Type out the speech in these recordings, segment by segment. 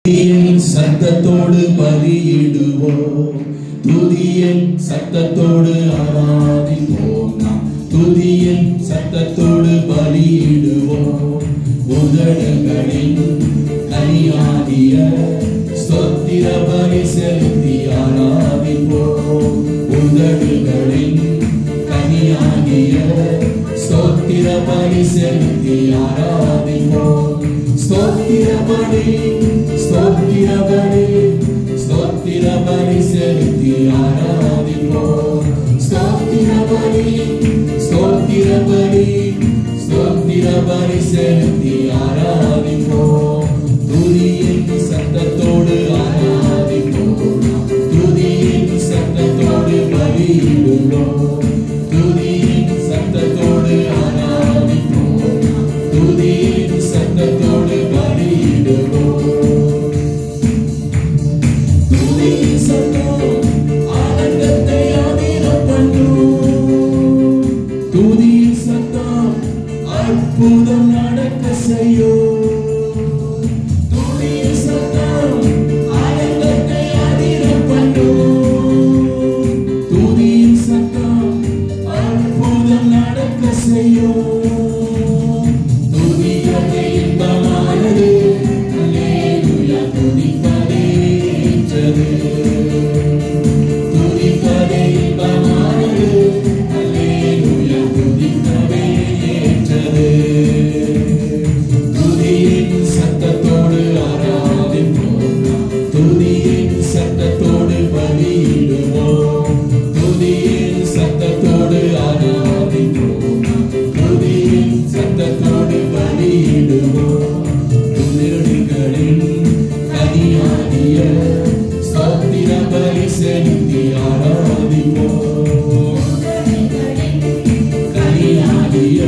சத்தத்தோடு பலியிடுவோம், துதியின் சத்தத்தோடு ஆராதிப்போம். நாம் துதியின் சத்தத்தோடு பலியிடுவோம். உதடுகளின் கனியாகிய ஸ்தோத்திர பலி செலுத்தி ஆராதிப்போம். உதடுகளின் கனியாகிய ஸ்தோத்திர பலி செலுத்தி ஆராதிப்போம். ஸ்தோத்திர பலி, ஸ்தோத்திர பலி, ஸ்தோத்திர பலி செலுத்தி ஆராதிப்போம். ஸ்தோத்திர பலி, ஸ்தோத்திர பலி, ஸ்தோத்திர பலி செலுத்தி ஆராதிப்போம். துதியின் சத்தத்தோடு ஆராதிப்போம். துதியின் சத்தத்தோடு பலியிடுவோம். துதியின் சத்தத்தோடு ஆராதிப்போம். துதியின் சத்தத்தோடு பலியிடுவோம். துதியின் சத்தம் ஆனந்தத்தை ஆதிரம் பண்ணும். துதியின் சத்தம் அற்புதம் நடக்க செய்யும். துதியின் சத்தம் ஆனந்தத்தை ஆதிரம் பண்ணும். துதியின் சத்தம் அற்புதம் நடக்க செய்யும். துதிப்பதே இன்பமானது, அல்லேலூயா, துதிப்பதே ஏற்றது. துதிப்பதே இன்பமானது, அல்லேலூயா, துதிப்பதே ஏற்றது. துதியின் சத்தத்தோடு ஆராதிப்போம். துதியின் சத்தத்தோடு பலியிடுவோம். துதியின் சத்தத்தோடு ஆராதிப்போம். துதியின் சத்தத்தோடு பலியிடுவோம். துதிகளின் கனியாகிய ஸ்தோத்திர பலி செலுத்தி ஆராதிப்போம். கனியாகிய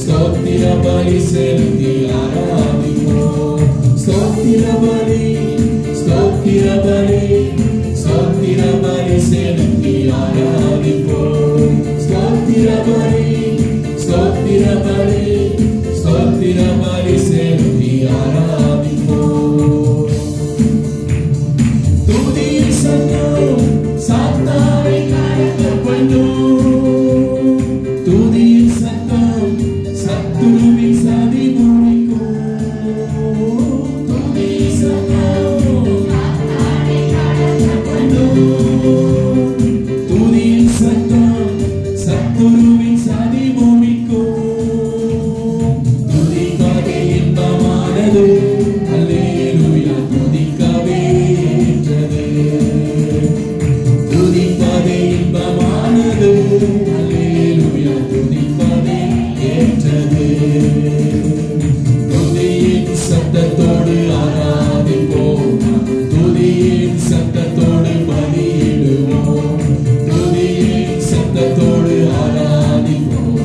ஸ்தோத்திர பலி செலுத்தி ஆராதிப்போம். ஸ்தோத்திர பலி, ஸ்தோத்திர பலி, ஸ்தோத்திர பலி செலுத்தி ஆராதிப்போம். ஸ்தோத்திர பலி, ஸ்தோத்திர பலி, ஸ்தோத்திர பலி செலுத்தி ஆராதிப்போம். துதியின் சத்தம் சாத்தானை கலங்க பண்ணும். துதியின் சத்தம் சத்துருவின் சதி முறிக்கும். துதியின் சத்தம் சாத்தானை கலங்க பண்ணும். துதியின் சத்தம் சத்துருவின் சதி முறிக்கும். துதிப்பதே இன்பமானது, அல்லேலூயா, துதிக்கவே ஏற்றது. துதிப்பதே இன்பமானது, அல்லேலூயா, துதிப்பதே ஏற்றது. துதியின் சத்தத்தோடு ஆராதிப்போம். துதியின் சத்தத்தோடு பலியிடுவோம். துதியின் சத்தத்தோடு ஆராதிப்போம்.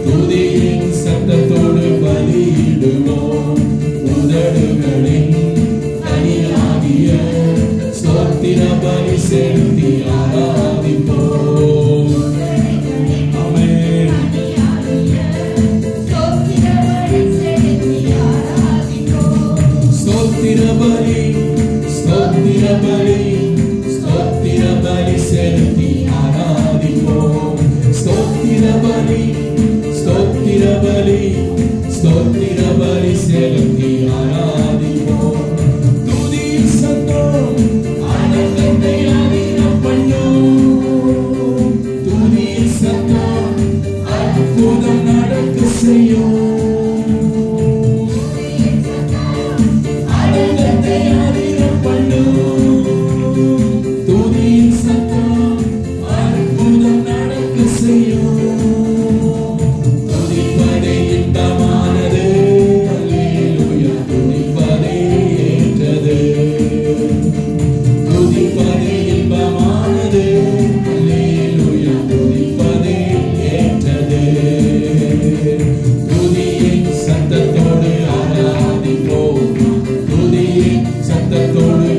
துதியின் சத்தத்தோடு பலியிடுவோம். உதடுகளின் கனியாகிய ஸ்தோத்திர பலி செலுத்தி ஆராதிப்போம். ஆமென். ஸ்தோத்திர பலி, ஸ்தோத்திர பலி, ஸ்தோத்திர பலி செலுத்தி ஆராதிப்போம். ஸ்தோத்திர பலி, ஸ்தோத்திர பலி, ஸ்தோத்திர பலி செலுத்தி ஆராதிப்போம். துதியின் சத்தம் ஆனந்தத்தை ஆதிரம் பண்ணும். துதியின் சத்தம் அற்புதம் நடக்க செய்யும். ஆனந்தத்தை ஆதிரம் பண்ணும். துதியின் சத்தம் அற்புதம் நடக்க செய்யும். துதிப்பதே இன்பமானது, அல்லேலூயா, துதிப்பதே ஏற்றது. துதிப்பதே இன்பமானது, அல்லேலூயா, துதிப்பதே ஏற்றது. துதியின் சத்தத்தோடு ஆராதிப்போம். துதியின் சத்தத்தோடு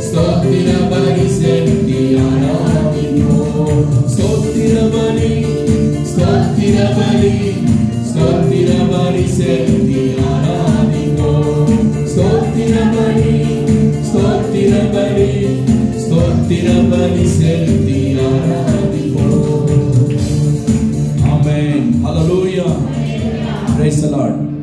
ஸ்தோத்திர பலி செலுத்தி ஆராதிப்போம். ஸ்தோத்திர பலி, ஸ்தோத்திர பலி, ஸ்தோத்திர பலி செலுத்தி ஆராதிப்போம். ஸ்தோத்திர பலி, ஸ்தோத்திர பலி, ஸ்தோத்திர பலி செலுத்தி ஆராதிப்போம். ஆமென். ஹல்லேலூயா. Praise the Lord.